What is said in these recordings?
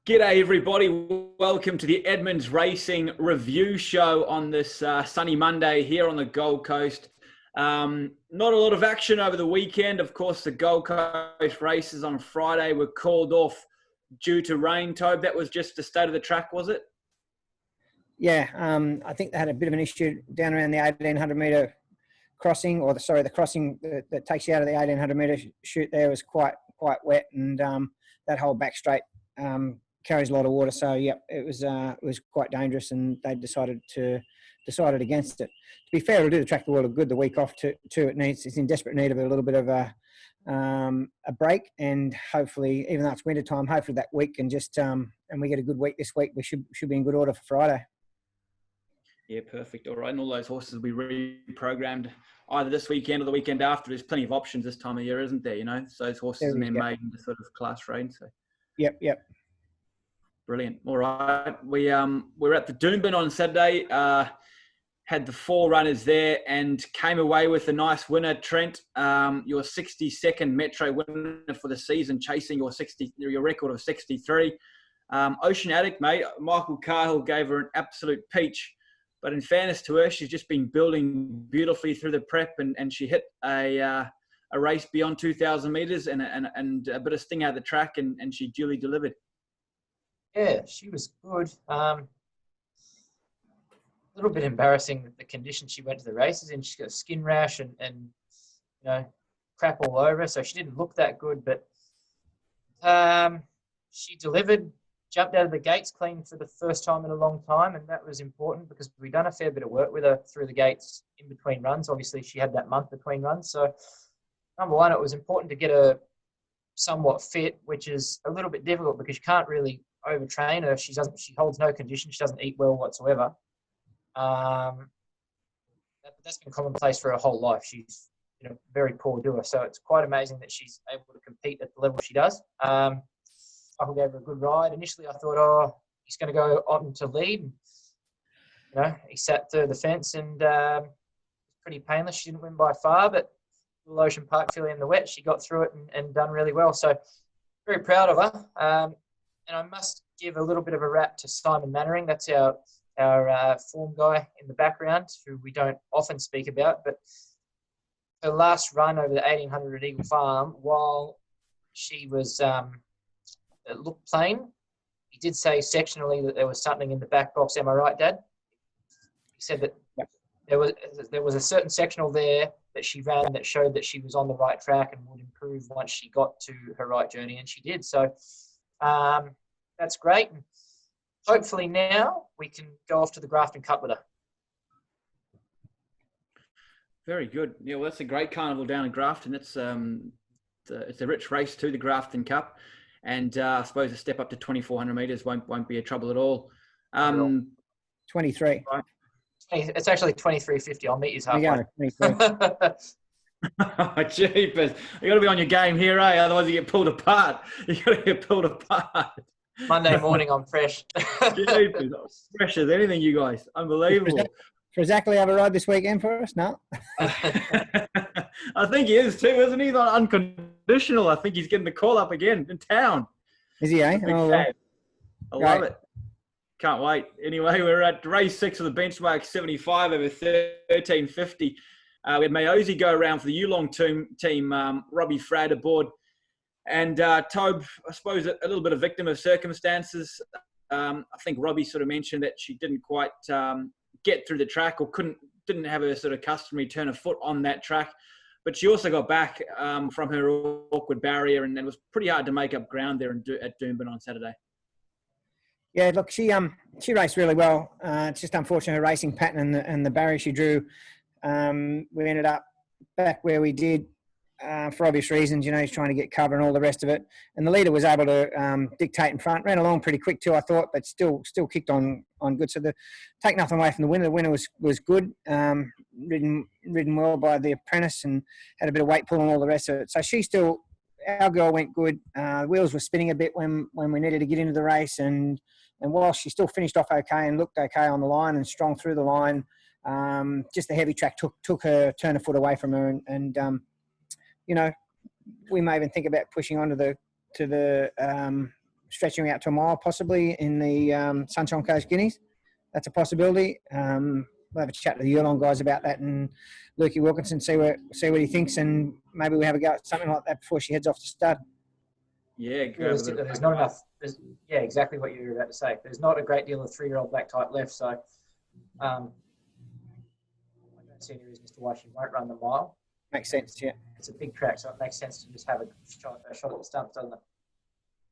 G'day everybody, welcome to the Edmonds Racing Review Show on this sunny Monday here on the Gold Coast. Not a lot of action over the weekend. Of course, the Gold Coast races on Friday were called off due to rain. Tobe, that was just the state of the track, was it? Yeah, I think they had a bit of an issue down around the 1,800 metre crossing, the crossing that takes you out of the 1,800 metre chute there was quite wet, and that whole back straight carries a lot of water. So yeah, it was quite dangerous, and they decided against it. To be fair, it'll do the track the world of good. The week off too. It's in desperate need of a little bit of a break, and hopefully, even though it's winter time, hopefully that week can just and we get a good week this week, we should be in good order for Friday. Yeah, perfect. All right, and all those horses will be reprogrammed either this weekend or the weekend after. There's plenty of options this time of year, isn't there? You know, so those horses are made into sort of class range. So. Yep. Brilliant. All right, we're at the Doomben on Saturday. Had the 4 runners there and came away with a nice winner, Trent. Your 62nd Metro winner for the season, chasing your record of 63. Ocean Addict, mate. Michael Cahill gave her an absolute peach. But in fairness to her, she's just been building beautifully through the prep, and she hit a race beyond 2,000 metres and a bit of sting out of the track, and she duly delivered. Yeah, she was good. A little bit embarrassing the condition she went to the races in. She's got a skin rash and crap all over her, so she didn't look that good. But she delivered, jumped out of the gates clean for the first time in a long time, and that was important because we've done a fair bit of work with her through the gates in between runs. Obviously, she had that month between runs. So, number one, it was important to get her somewhat fit, which is a little bit difficult because you can't really overtrain her. She holds no condition. She doesn't eat well whatsoever. That's been commonplace for her whole life. She's a very poor doer. So it's quite amazing that she's able to compete at the level she does. Michael gave her a good ride. Initially, I thought, he's going to go on to lead. He sat through the fence and pretty painless. She didn't win by far, but Little Ocean Park filly in the wet, she got through it and done really well. So very proud of her. And I must give a little bit of a rap to Simon Mannering. That's our form guy in the background, who we don't often speak about. But her last run over the 1,800 at Eagle Farm, while she was it looked plain, he did say sectionally that there was something in the back box. Am I right, Dad? He said that there was a certain sectional there that she ran that showed that she was on the right track and would improve once she got to her right journey, and she did. So that's great. And hopefully now we can go off to the Grafton Cup with her. Very good. Yeah, well, that's a great carnival down in Grafton. It's a rich race too, the Grafton Cup. And I suppose a step up to 2,400 metres won't be a trouble at all. 23. Right. It's actually 23.50. I'll meet you halfway. Jeepers. You got to be on your game here, eh? Otherwise you get pulled apart. Monday morning, I'm fresh. Jeepers. Fresh as anything, you guys. Unbelievable. For exactly have a ride this weekend for us? No. I think he is too, isn't he? He's on unconditional. I think he's getting the call up again in town. Is he, eh? Oh, well. I love it. Can't wait. Anyway, we're at race 6 of the benchmark 75 over 13.50. We had Mayosi go around for the Yulong team, Robbie Fradd aboard. And Tobe, I suppose, a little bit of victim of circumstances. I think Robbie sort of mentioned that she didn't quite get through the track or didn't have a sort of customary turn of foot on that track. But she also got back from her awkward barrier, and it was pretty hard to make up ground there at Doomben on Saturday. Yeah, look, she raced really well. It's just unfortunate her racing pattern and the barrier she drew. We ended up back where we did for obvious reasons. He's trying to get cover and all the rest of it. And the leader was able to dictate in front. Ran along pretty quick too, I thought, but still kicked on good. So take nothing away from the winner. The winner was good. Ridden well by the apprentice and had a bit of weight pull and all the rest of it. So our girl went good. Wheels were spinning a bit when we needed to get into the race, and while she still finished off okay and looked okay on the line and strong through the line, just the heavy track took her turn of foot away from her, and we may even think about pushing onto the stretching out to a mile possibly in the Sunshine Coast Guineas. That's a possibility. We'll have a chat to the Yulong guys about that, and Lukey Wilkinson, see what he thinks, and maybe we have a go at something like that before she heads off to stud. Yeah, realistically, there's not enough. Yeah, exactly what you were about to say. There's not a great deal of 3-year-old black type left, so I don't see any reason as to why she won't run the mile. Makes sense, yeah. It's a big track, so it makes sense to just have a shot at the stumps, doesn't it?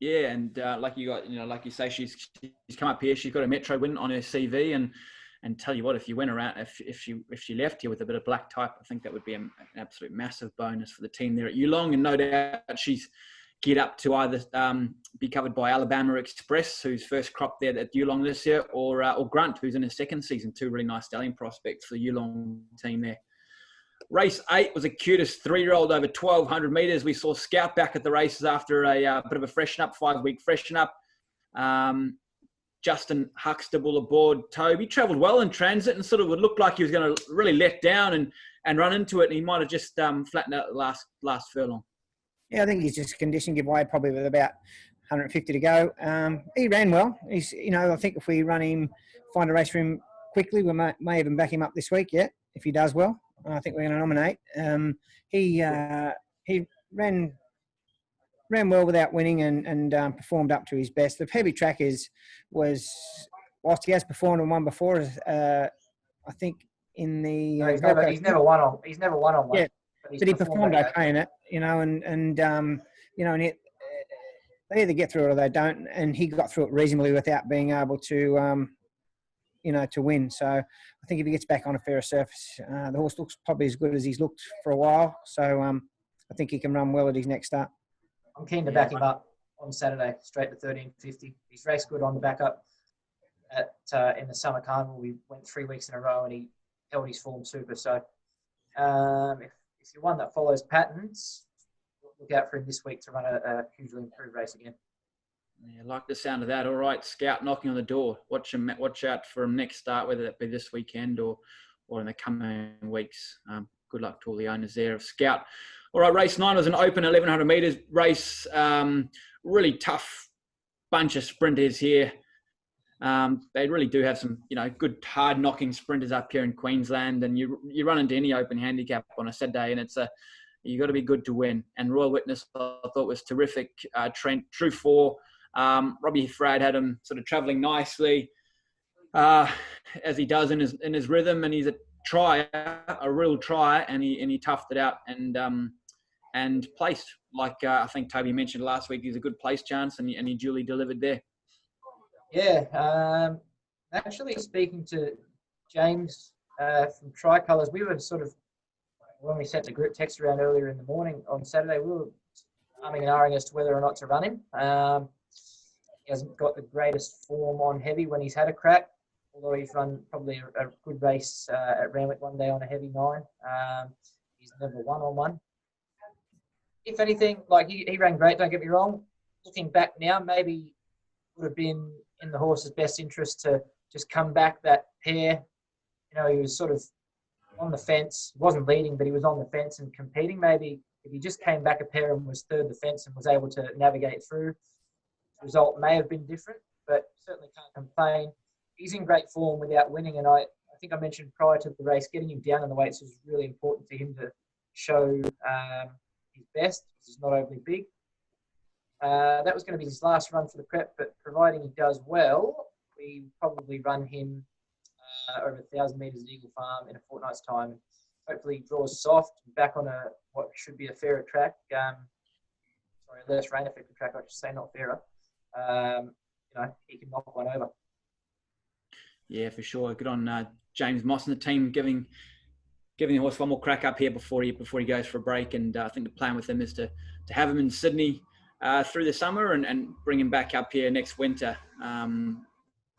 Yeah, and like you say, she's come up here. She's got a Metro win on her CV, and tell you what, if you went around, if she left here with a bit of black type, I think that would be an absolute massive bonus for the team there at Yulong, and no doubt she's get up to either be covered by Alabama Express, who's first crop there at Yulong this year, or Grunt, who's in his second season. Two really nice stallion prospects for the Yulong team there. Race 8 was a cutest 3-year-old over 1,200 metres. We saw Scout back at the races after a bit of a freshen up, 5-week freshen up. Justin Huxtable aboard Toby. Travelled well in transit and sort of would look like he was going to really let down and run into it. And he might have just flattened out the last furlong. Yeah, I think he's just condition give way probably with about 150 to go. He ran well. He's, I think if we find a race for him quickly, we may even back him up this week, yeah, if he does well. I think we're going to nominate. He ran well without winning and performed up to his best. The heavy track was whilst he has performed and won before, I think in the no, he's never won on one. Yeah, but he performed okay in it, and they either get through it or they don't. And he got through it reasonably without being able to to win. So I think if he gets back on a fairer surface, the horse looks probably as good as he's looked for a while. So I think he can run well at his next start. I'm keen to back him up on Saturday, straight to 13.50. He's raced good on the backup in the Summer Carnival. We went 3 weeks in a row and he held his form super. So if you're one that follows patterns, look out for him this week to run a hugely improved race again. Yeah, I like the sound of that. All right, Scout knocking on the door. Watch out for him next start, whether that be this weekend or in the coming weeks. Good luck to all the owners there of Scout. All right, race 9 was an open 1,100 metres race. Really tough bunch of sprinters here. They really do have some, good hard-knocking sprinters up here in Queensland. And you run into any open handicap on a Saturday, and you got to be good to win. And Royal Witness, I thought, was terrific. Trent, True 4. Robbie Frad had him sort of travelling nicely, as he does in his rhythm, and he's a real trier, and he toughed it out and placed. Like I think Toby mentioned last week, he's a good place chance, and he duly delivered there. Yeah, actually speaking to James from Tricolours, we were sort of, when we sent the group text around earlier in the morning on Saturday, we were umming and ahhing as to whether or not to run him. He hasn't got the greatest form on heavy when he's had a crack, although he's run probably a good race at Randwick one day on a heavy 9. He's never won on one. If anything, like he ran great, don't get me wrong. Looking back now, maybe would have been in the horse's best interest to just come back that pair. He was sort of on the fence. He wasn't leading, but he was on the fence and competing. Maybe if he just came back a pair and was third the fence and was able to navigate through, the result may have been different, but certainly can't complain. He's in great form without winning, and I think I mentioned prior to the race, getting him down in the weights was really important for him to show his best. He's not overly big. That was going to be his last run for the prep, but providing he does well, we probably run him over 1,000 metres at Eagle Farm in a fortnight's time. Hopefully he draws soft, back on what should be a fairer track. A less rain affected track, I should say, not fairer. He can knock one over. Yeah, for sure. Good on James Moss and the team giving the horse one more crack up here before he goes for a break. And I think the plan with him is to have him in Sydney through the summer and bring him back up here next winter.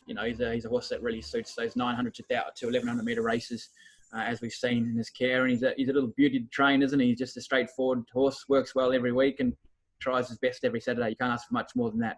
He's a horse that really suits those 900 to 1,100 metre races, as we've seen in his care. And he's a little beauty to train, isn't he? He's just a straightforward horse, works well every week and tries his best every Saturday. You can't ask for much more than that.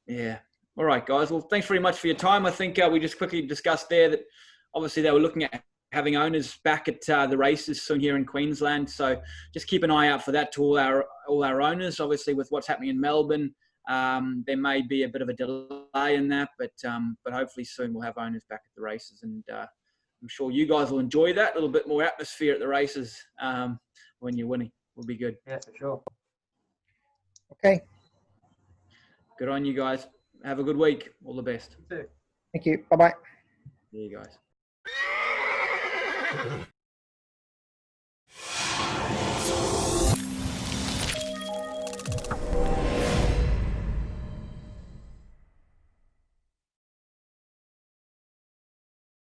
Yeah. All right, guys. Well, thanks very much for your time. I think we just quickly discussed there that obviously they were looking at having owners back at the races soon here in Queensland. So just keep an eye out for that to all our owners. Obviously, with what's happening in Melbourne, there may be a bit of a delay in that, but hopefully soon we'll have owners back at the races, and I'm sure you guys will enjoy that. A little bit more atmosphere at the races when you're winning will be good. Yeah, for sure. Okay. Good on you guys. Have a good week. All the best. You too. Thank you. Bye-bye. See you guys.